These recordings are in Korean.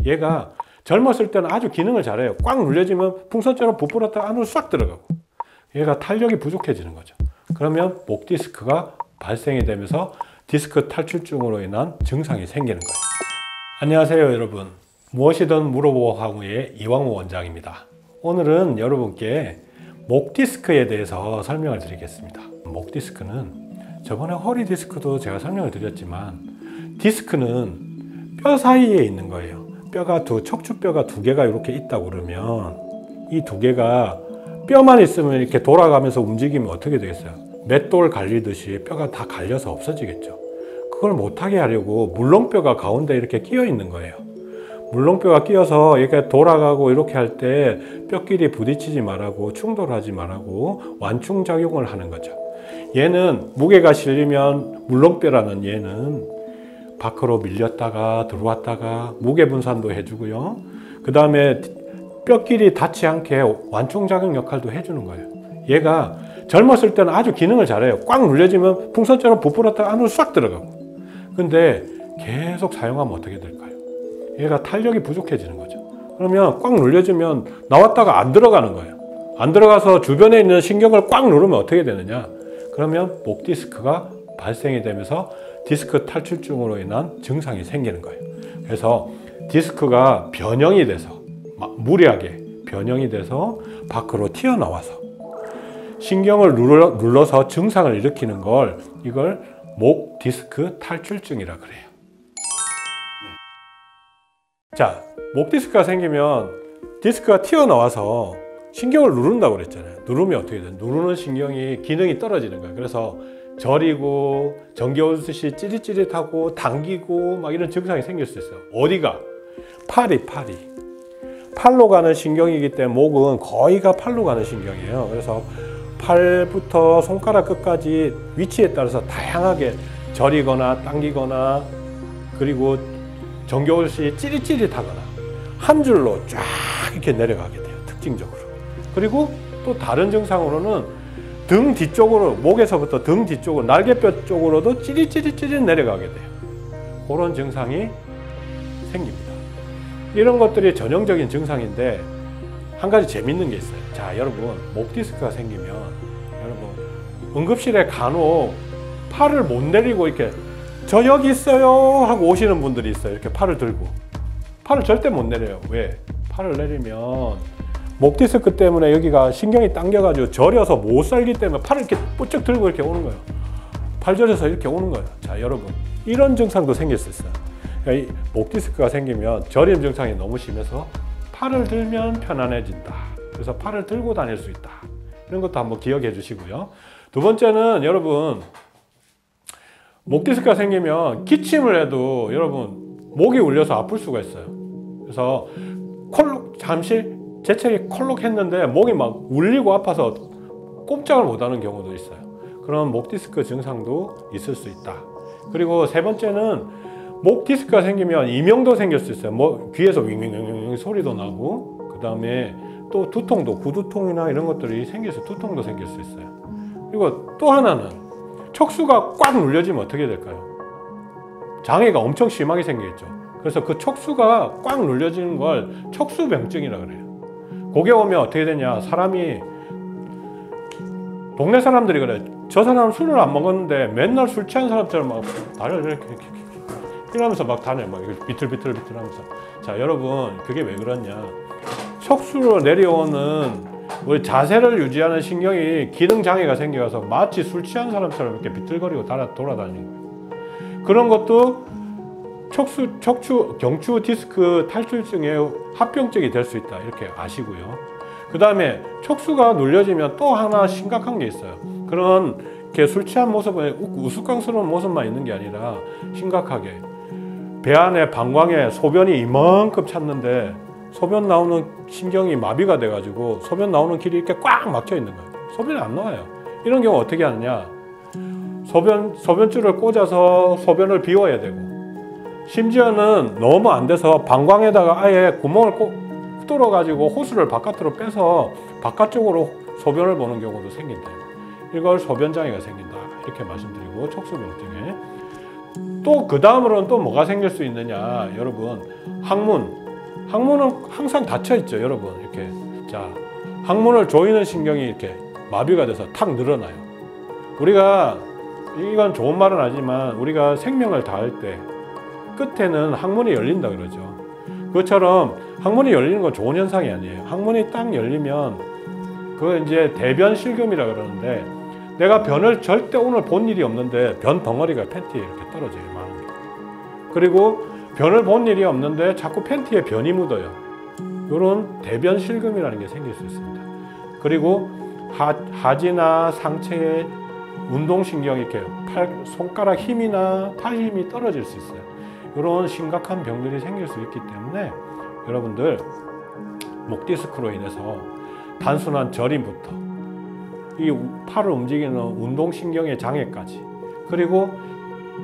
얘가 젊었을 때는 아주 기능을 잘해요. 꽉 눌려지면 풍선처럼 부풀었다가 안으로 싹 들어가고, 얘가 탄력이 부족해지는 거죠. 그러면 목 디스크가 발생이 되면서 디스크 탈출증으로 인한 증상이 생기는 거예요. 안녕하세요 여러분, 무엇이든 물어보고 하고의 이왕호 원장입니다. 오늘은 여러분께 목 디스크에 대해서 설명을 드리겠습니다. 목 디스크는 저번에 허리 디스크도 제가 설명을 드렸지만, 디스크는 뼈 사이에 있는 거예요. 척추뼈가 두 개가 이렇게 있다고 그러면 이 두 개가 뼈만 있으면 이렇게 돌아가면서 움직이면 어떻게 되겠어요? 맷돌 갈리듯이 뼈가 다 갈려서 없어지겠죠. 그걸 못하게 하려고 물렁뼈가 가운데 이렇게 끼어 있는 거예요. 물렁뼈가 끼어서 이렇게 돌아가고 이렇게 할 때 뼈끼리 부딪히지 말라고, 충돌하지 말라고 완충작용을 하는 거죠. 얘는 무게가 실리면 물렁뼈라는 얘는 밖으로 밀렸다가 들어왔다가 무게 분산도 해주고요. 그 다음에 뼈끼리 닿지 않게 완충작용 역할도 해주는 거예요. 얘가 젊었을 때는 아주 기능을 잘해요. 꽉 눌려지면 풍선처럼 부풀었다가 안으로 싹 들어가고. 근데 계속 사용하면 어떻게 될까요? 얘가 탄력이 부족해지는 거죠. 그러면 꽉 눌려지면 나왔다가 안 들어가는 거예요. 안 들어가서 주변에 있는 신경을 꽉 누르면 어떻게 되느냐? 그러면 목 디스크가 발생이 되면서 디스크 탈출증으로 인한 증상이 생기는 거예요. 그래서 디스크가 변형이 돼서, 무리하게 변형이 돼서 밖으로 튀어나와서 신경을 눌러서 증상을 일으키는 이걸 목 디스크 탈출증이라 그래요. 자, 목 디스크가 생기면 디스크가 튀어나와서 신경을 누른다고 그랬잖아요. 누르면 어떻게 돼요? 누르는 신경이 기능이 떨어지는 거예요. 그래서 저리고 정겨우듯이 찌릿찌릿하고 당기고 막 이런 증상이 생길 수 있어요. 어디가? 팔로 가는 신경이기 때문에 목은 거의가 팔로 가는 신경이에요. 그래서 팔부터 손가락 끝까지 위치에 따라서 다양하게 저리거나 당기거나, 그리고 정겨우듯이 찌릿찌릿하거나 한 줄로 쫙 이렇게 내려가게 돼요, 특징적으로. 그리고 또 다른 증상으로는 등 뒤쪽으로, 목에서부터 등 뒤쪽으로, 날개뼈 쪽으로도 찌릿찌릿 내려가게 돼요. 그런 증상이 생깁니다. 이런 것들이 전형적인 증상인데, 한 가지 재밌는 게 있어요. 자, 여러분, 목 디스크가 생기면 여러분 응급실에 간혹 팔을 못 내리고 이렇게 저 여기 있어요 하고 오시는 분들이 있어요. 이렇게 팔을 들고. 팔을 절대 못 내려요. 왜? 팔을 내리면 목 디스크 때문에 여기가 신경이 당겨가지고 저려서 못 살기 때문에 팔을 이렇게 뿌쩍 들고 이렇게 오는 거예요. 팔 저려서 이렇게 오는 거예요. 자, 여러분, 이런 증상도 생길 수 있어요. 그러니까 이 목 디스크가 생기면 저림 증상이 너무 심해서 팔을 들면 편안해진다. 그래서 팔을 들고 다닐 수 있다. 이런 것도 한번 기억해 주시고요. 두 번째는 여러분, 목 디스크가 생기면 기침을 해도 여러분 목이 울려서 아플 수가 있어요. 그래서 잠시 재채기 콜록 했는데 목이 막 울리고 아파서 꼼짝을 못하는 경우도 있어요. 그런 목 디스크 증상도 있을 수 있다. 그리고 세 번째는 목 디스크가 생기면 이명도 생길 수 있어요. 귀에서 윙윙윙 소리도 나고, 그 다음에 또 두통도, 구두통이나 이런 것들이 생겨서 두통도 생길 수 있어요. 그리고 또 하나는 척수가 꽉 눌려지면 어떻게 될까요? 장애가 엄청 심하게 생기겠죠. 그래서 그 척수가 꽉 눌려지는 걸 척수병증이라 그래요. 그게 오면 어떻게 되냐? 사람이, 동네 사람들이 그래. 저 사람 술을 안 먹었는데 맨날 술 취한 사람처럼 막 다리를 이렇게 이러면서 막 다녀요. 막 비틀비틀 하면서. 자, 여러분, 그게 왜 그러냐? 척수로 내려오는 우리 자세를 유지하는 신경이 기능 장애가 생겨서 마치 술 취한 사람처럼 이렇게 비틀거리고 돌아다니는 거예요. 그런 것도 경추 디스크 탈출증의 합병증이 될 수 있다. 이렇게 아시고요. 그 다음에 척수가 눌려지면 또 하나 심각한 게 있어요. 그런 이렇게 술 취한 모습에 우스꽝스러운 모습만 있는 게 아니라 심각하게 배 안에 방광에 소변이 이만큼 찼는데 소변 나오는 신경이 마비가 돼가지고 소변 나오는 길이 이렇게 꽉 막혀 있는 거예요. 소변이 안 나와요. 이런 경우 어떻게 하느냐? 소변줄을 꽂아서 소변을 비워야 되고, 심지어는 너무 안 돼서 방광에다가 아예 구멍을 꼭 뚫어가지고 호수를 바깥으로 빼서 바깥쪽으로 소변을 보는 경우도 생긴다. 이걸 소변장애가 생긴다. 이렇게 말씀드리고, 척수병증에. 또 그 다음으로는 또 뭐가 생길 수 있느냐? 여러분, 항문, 항문은 항상 닫혀 있죠, 여러분. 이렇게. 자, 항문을 조이는 신경이 이렇게 마비가 돼서 탁 늘어나요. 우리가, 이건 좋은 말은 아니지만, 우리가 생명을 다할 때 끝에는 항문이 열린다 그러죠. 그것처럼 항문이 열리는 건 좋은 현상이 아니에요. 항문이 딱 열리면 그거 이제 대변 실금이라 그러는데, 내가 변을 절대 오늘 본 일이 없는데 변 덩어리가 팬티에 이렇게 떨어져요, 많은 게. 그리고 변을 본 일이 없는데 자꾸 팬티에 변이 묻어요. 이런 대변 실금이라는 게 생길 수 있습니다. 그리고 하지나 상체의 운동신경이 이렇게 손가락 힘이나 팔 힘이 떨어질 수 있어요. 이런 심각한 병들이 생길 수 있기 때문에 여러분들 목 디스크로 인해서 단순한 저림부터 이 팔을 움직이는 운동신경의 장애까지, 그리고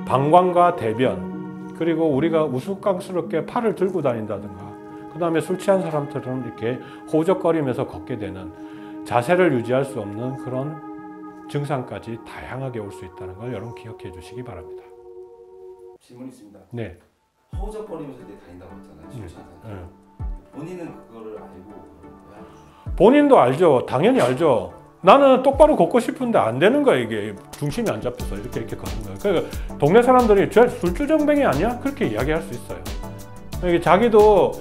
방광과 대변, 그리고 우리가 우스꽝스럽게 팔을 들고 다닌다든가, 그 다음에 술 취한 사람들은 이렇게 호적거리면서 걷게 되는, 자세를 유지할 수 없는 그런 증상까지 다양하게 올 수 있다는 걸 여러분 기억해 주시기 바랍니다. 질문 있습니다. 네. 허우적거리면서 이제 다닌다고 했잖아요. 술 취한 사람. 본인은 그거를 알고 본인도 알죠. 당연히 알죠. 나는 똑바로 걷고 싶은데 안 되는 거야. 이게 중심이 안 잡혀서 이렇게 걷는 거야. 그러니까 동네 사람들이 쟤 술주정뱅이 아니야? 그렇게 이야기할 수 있어요. 이게 자기도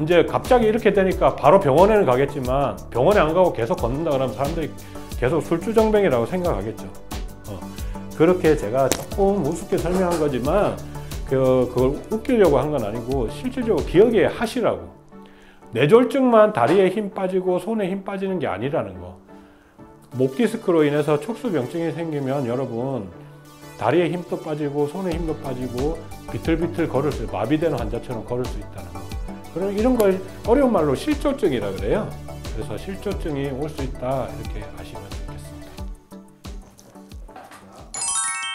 이제 갑자기 이렇게 되니까 바로 병원에는 가겠지만, 병원에 안 가고 계속 걷는다 그러면 사람들이 계속 술주정뱅이라고 생각하겠죠. 그렇게 제가 조금 우습게 설명한 거지만 그걸 웃기려고 한 건 아니고 실질적으로 기억에 하시라고. 뇌졸중만 다리에 힘 빠지고 손에 힘 빠지는 게 아니라는 거. 목 디스크로 인해서 척수병증이 생기면 여러분 다리에 힘도 빠지고 손에 힘도 빠지고 비틀비틀 걸을 수, 마비되는 환자처럼 걸을 수 있다는 거. 그럼 이런 걸 어려운 말로 실조증이라 그래요. 그래서 실조증이 올 수 있다, 이렇게 아시면 좋겠습니다.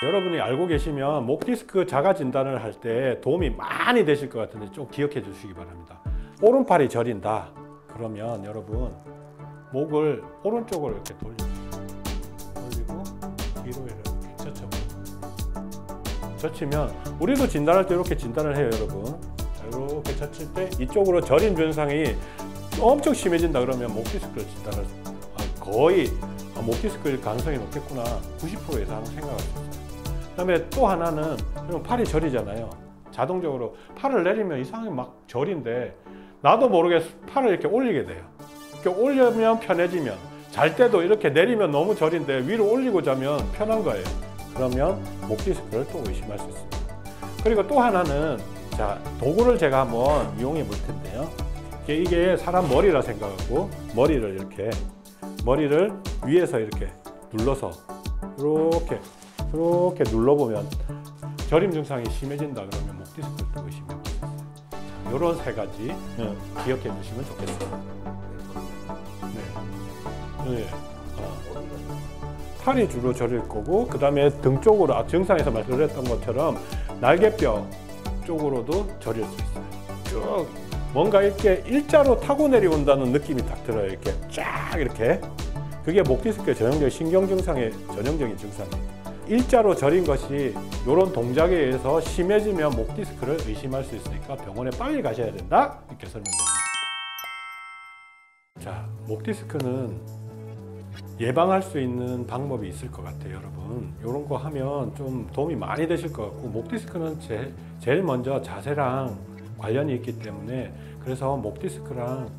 여러분이 알고 계시면 목 디스크 자가 진단을 할 때 도움이 많이 되실 것 같은데 좀 기억해 주시기 바랍니다. 오른팔이 저린다 그러면 여러분 목을 오른쪽으로 이렇게 돌리고 뒤로 이렇게 젖히면, 우리도 진단할 때 이렇게 진단을 해요, 여러분. 자, 이렇게 젖힐 때 이쪽으로 저림 증상이 엄청 심해진다 그러면 목 디스크를 진단할 거의 목 디스크일 가능성이 높겠구나, 90% 이상 생각할 수 있어요. 그다음에 또 하나는 팔이 저리잖아요. 자동적으로 팔을 내리면 이상하게 막 저린데 나도 모르게 팔을 이렇게 올리게 돼요. 이렇게 올리면 편해지면, 잘 때도 이렇게 내리면 너무 저린데 위로 올리고 자면 편한 거예요. 그러면 목 디스크를 또 의심할 수 있습니다. 그리고 또 하나는, 자, 도구를 제가 한번 이용해 볼 텐데요. 이게 사람 머리라 생각하고 머리를 위에서 이렇게 눌러서 이렇게 눌러보면 저림 증상이 심해진다 그러면 목 디스크를 또 의심해 볼 수 있어요. 이런 세 가지 기억해 주시면 좋겠습니다. 네. 팔이 주로 저릴 거고, 그 다음에 등 쪽으로 증상에서 말씀드렸던 것처럼 날개뼈 쪽으로도 저릴 수 있어요. 쭉 뭔가 이렇게 일자로 타고 내려온다는 느낌이 딱 들어요. 이렇게 쫙 이렇게. 그게 목 디스크의 전형적인 신경 증상의 전형적인 증상이에요. 일자로 저린 것이 이런 동작에 의해서 심해지면 목 디스크를 의심할 수 있으니까 병원에 빨리 가셔야 된다, 이렇게 설명드립니다. 자, 목 디스크는 예방할 수 있는 방법이 있을 것 같아요, 여러분. 이런 거 하면 좀 도움이 많이 되실 것 같고, 목 디스크는 제일 먼저 자세랑 관련이 있기 때문에, 그래서 목 디스크랑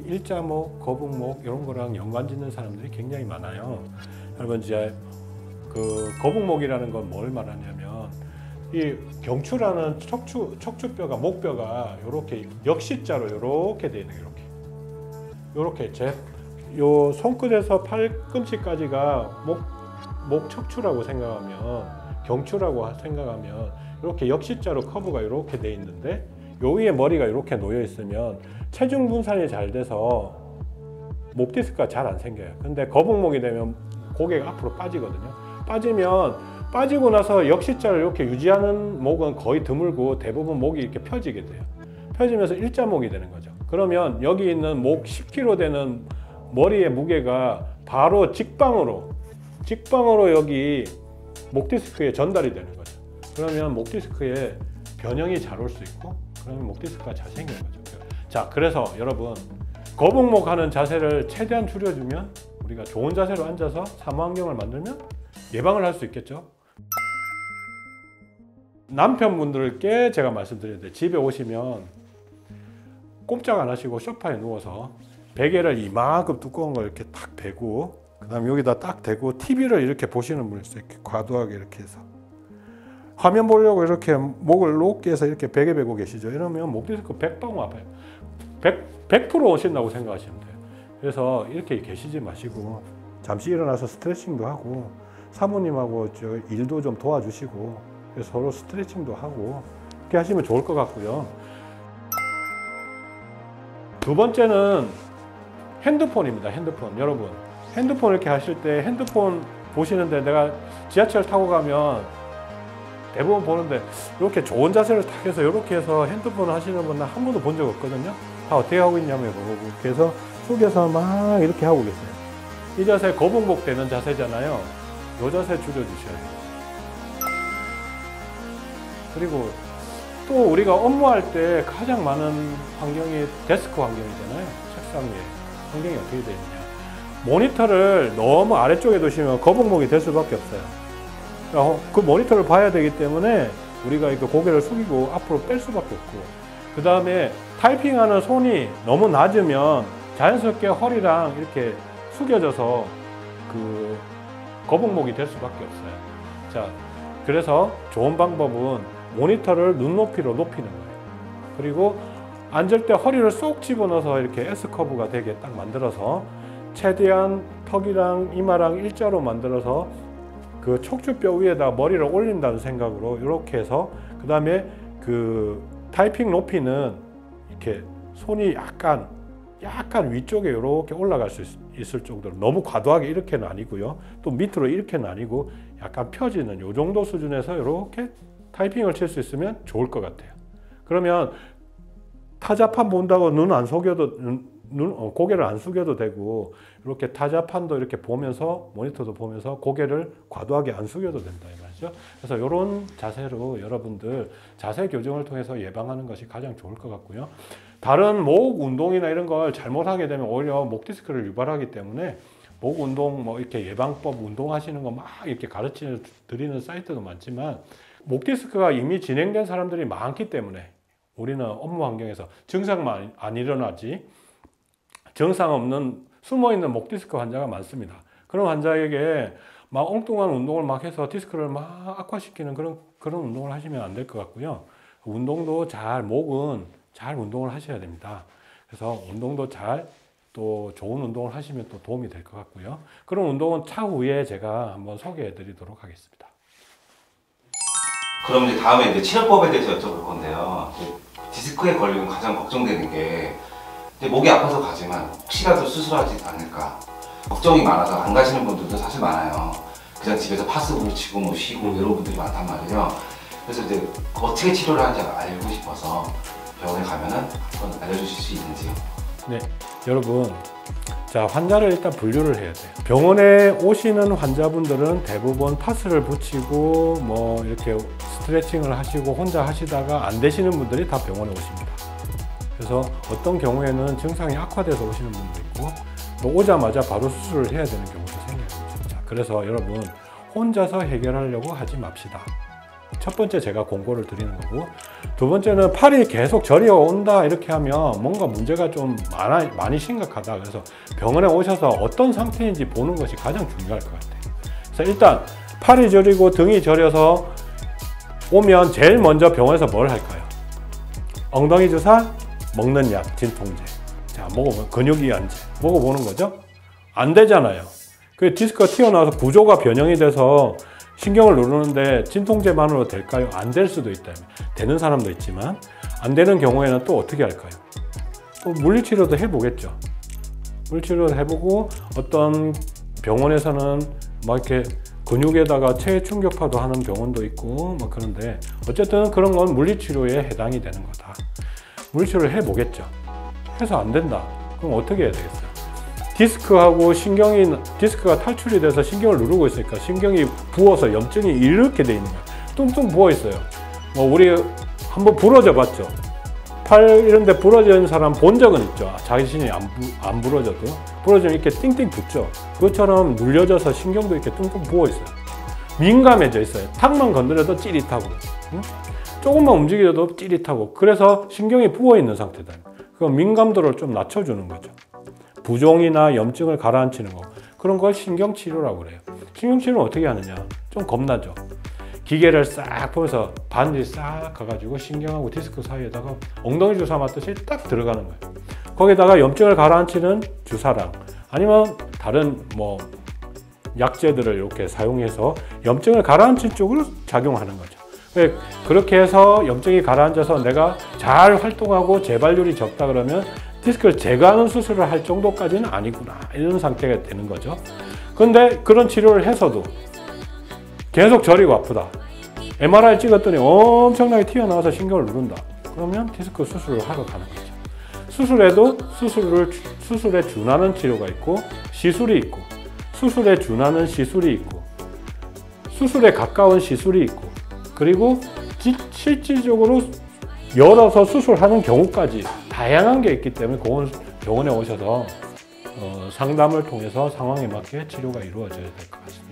일자목, 거북목 이런 거랑 연관 짓는 사람들이 굉장히 많아요. 여러분, 이제 그 거북목이라는 건 뭘 말하냐면, 이 경추라는 척추뼈가, 목뼈가 이렇게 역시자로 이렇게 돼 있는, 이렇게 요 손끝에서 팔꿈치까지가 목 척추라고 생각하면, 경추라고 생각하면 이렇게 역시자로 커브가 이렇게 돼 있는데, 요 위에 머리가 이렇게 놓여 있으면 체중 분산이 잘 돼서 목 디스크가 잘 안 생겨요. 근데 거북목이 되면 고개가 앞으로 빠지거든요. 빠지고 나서 역시자를 이렇게 유지하는 목은 거의 드물고, 대부분 목이 이렇게 펴지게 돼요. 펴지면서 일자목이 되는 거죠. 그러면 여기 있는 목 10kg 되는 머리의 무게가 바로 직방으로 여기 목 디스크에 전달이 되는 거죠. 그러면 목 디스크에 변형이 잘 올 수 있고, 그러면 목 디스크가 잘 생기는 거죠. 자, 그래서 여러분 거북목 하는 자세를 최대한 줄여주면 우리가 좋은 자세로 앉아서 사무 환경을 만들면 예방을 할 수 있겠죠. 남편분들께 제가 말씀드렸는데 집에 오시면 꼼짝 안 하시고 소파에 누워서 베개를 이만큼 두꺼운 걸 이렇게 딱 베고 그 다음에 여기다 딱 대고 TV를 이렇게 보시는 분이 있어요. 이렇게 과도하게 이렇게 해서 화면 보려고 이렇게 목을 높게 해서 이렇게 베개 베고 계시죠. 이러면 목 디스크 100방 아파요. 100% 오신다고 생각하시면 돼요. 그래서 이렇게 계시지 마시고 잠시 일어나서 스트레칭도 하고 사모님하고 저 일도 좀 도와주시고 서로 스트레칭도 하고 이렇게 하시면 좋을 것 같고요. 두 번째는 핸드폰입니다. 핸드폰. 여러분 핸드폰 이렇게 하실 때 핸드폰 보시는데 내가 지하철 타고 가면 대부분 보는데 이렇게 좋은 자세를 딱 해서 이렇게 해서 핸드폰 하시는 분은 한 번도 본 적 없거든요. 다 어떻게 하고 있냐면 이러고 그래서 속에서 막 이렇게 하고 계세요. 이 자세 거북목 되는 자세잖아요. 이 자세 줄여주셔야 돼요. 그리고 또 우리가 업무할 때 가장 많은 환경이 데스크 환경이잖아요. 책상 위에 환경이 어떻게 되어 있냐. 모니터를 너무 아래쪽에 두시면 거북목이 될 수밖에 없어요. 그 모니터를 봐야 되기 때문에 우리가 이렇게 고개를 숙이고 앞으로 뺄 수밖에 없고, 그 다음에 타이핑하는 손이 너무 낮으면 자연스럽게 허리랑 이렇게 숙여져서 그 거북목이 될 수밖에 없어요. 자, 그래서 좋은 방법은 모니터를 눈높이로 높이는 거예요. 그리고 앉을 때 허리를 쏙 집어넣어서 이렇게 S커브가 되게 딱 만들어서 최대한 턱이랑 이마랑 일자로 만들어서 그 척추뼈 위에다 머리를 올린다는 생각으로 이렇게 해서, 그 다음에 그 타이핑 높이는 이렇게 손이 약간 위쪽에 이렇게 올라갈 수 있을 정도로, 너무 과도하게 이렇게는 아니고요. 또 밑으로 이렇게는 아니고 약간 펴지는 이 정도 수준에서 이렇게 타이핑을 칠 수 있으면 좋을 것 같아요. 그러면 타자판 본다고 눈 안 속여도 고개를 안 숙여도 되고, 이렇게 타자판도 이렇게 보면서 모니터도 보면서 고개를 과도하게 안 숙여도 된다 이 말이죠. 그래서 이런 자세로 여러분들 자세 교정을 통해서 예방하는 것이 가장 좋을 것 같고요. 다른 목 운동이나 이런 걸 잘못하게 되면 오히려 목 디스크를 유발하기 때문에 목 운동 뭐 이렇게 예방법 운동하시는 거 막 이렇게 가르쳐 드리는 사이트도 많지만, 목 디스크가 이미 진행된 사람들이 많기 때문에 우리는 업무 환경에서 증상만 안 일어나지 증상 없는 숨어있는 목 디스크 환자가 많습니다. 그런 환자에게 막 엉뚱한 운동을 막 해서 디스크를 막 악화시키는 그런 운동을 하시면 안 될 것 같고요. 운동도 목은 잘 운동을 하셔야 됩니다. 그래서 운동도 또 좋은 운동을 하시면 또 도움이 될 것 같고요. 그런 운동은 차후에 제가 한번 소개해 드리도록 하겠습니다. 그럼 이제 다음에 이제 치료법에 대해서 여쭤볼 건데요. 디스크에 걸리면 가장 걱정되는 게 목이 아파서 가지만 혹시라도 수술하지 않을까 걱정이 많아서 안 가시는 분들도 사실 많아요. 그냥 집에서 파스부를 치고 뭐 쉬고 이런 분들이 많단 말이에요. 그래서 이제 어떻게 치료를 하는지 알고 싶어서 병원에 가면은 한번 알려주실 수 있는지요? 네, 여러분, 자, 환자를 일단 분류를 해야 돼요. 병원에 오시는 환자분들은 대부분 파스를 붙이고 뭐 이렇게 스트레칭을 하시고 혼자 하시다가 안 되시는 분들이 다 병원에 오십니다. 그래서 어떤 경우에는 증상이 악화돼서 오시는 분도 있고, 또 오자마자 바로 수술을 해야 되는 경우도 생겨요. 자, 그래서 여러분 혼자서 해결하려고 하지 맙시다. 첫 번째 제가 공고를 드리는 거고, 두 번째는 팔이 계속 저리가 온다 이렇게 하면 뭔가 문제가 좀 많이 심각하다. 그래서 병원에 오셔서 어떤 상태인지 보는 것이 가장 중요할 것 같아요. 그래서 일단 팔이 저리고 등이 저려서 오면 제일 먼저 병원에서 뭘 할까요? 엉덩이 주사, 먹는 약, 진통제. 자, 근육이완제 먹어보는 거죠? 안 되잖아요. 그 디스크가 튀어나와서 구조가 변형이 돼서 신경을 누르는데 진통제만으로 될까요? 안 될 수도 있다. 되는 사람도 있지만 안 되는 경우에는 또 어떻게 할까요? 또 물리치료도 해보겠죠. 물리치료도 해보고, 어떤 병원에서는 막 이렇게 근육에다가 체외 충격파도 하는 병원도 있고 막 그런데, 어쨌든 그런 건 물리치료에 해당이 되는 거다. 물리치료를 해보겠죠. 해서 안 된다. 그럼 어떻게 해야 되겠어요? 디스크가 탈출이 돼서 신경을 누르고 있으니까 신경이 부어서 염증이 이렇게 돼 있는 거예요. 뚱뚱 부어 있어요. 우리 한번 부러져 봤죠. 팔 이런 데 부러진 사람 본 적은 있죠. 자신이 안 부러져도. 부러지면 이렇게 띵띵 붙죠. 그것처럼 눌려져서 신경도 이렇게 뚱뚱 부어 있어요. 민감해져 있어요. 탁만 건드려도 찌릿하고, 응? 조금만 움직여도 찌릿하고, 그래서 신경이 부어 있는 상태다. 그 민감도를 좀 낮춰주는 거죠. 부종이나 염증을 가라앉히는 거. 그런 걸 신경치료라고 그래요. 신경치료는 어떻게 하느냐? 좀 겁나죠. 기계를 싹 보면서 바늘이 싹 가가지고 신경하고 디스크 사이에다가 엉덩이 주사 맞듯이 딱 들어가는 거예요. 거기다가 염증을 가라앉히는 주사랑 아니면 다른 뭐 약제들을 이렇게 사용해서 염증을 가라앉힌 쪽으로 작용하는 거죠. 그렇게 해서 염증이 가라앉아서 내가 잘 활동하고 재발률이 적다 그러면 디스크를 제거하는 수술을 할 정도까지는 아니구나, 이런 상태가 되는 거죠. 근데 그런 치료를 해서도 계속 저리고 아프다. MRI 찍었더니 엄청나게 튀어나와서 신경을 누른다. 그러면 디스크 수술을 하러 가는 거죠. 수술에도 수술에 준하는 치료가 있고 시술이 있고, 수술에 준하는 시술이 있고, 수술에 가까운 시술이 있고, 그리고 실질적으로 열어서 수술하는 경우까지 다양한 게 있기 때문에 병원에 오셔서 상담을 통해서 상황에 맞게 치료가 이루어져야 될 것 같습니다.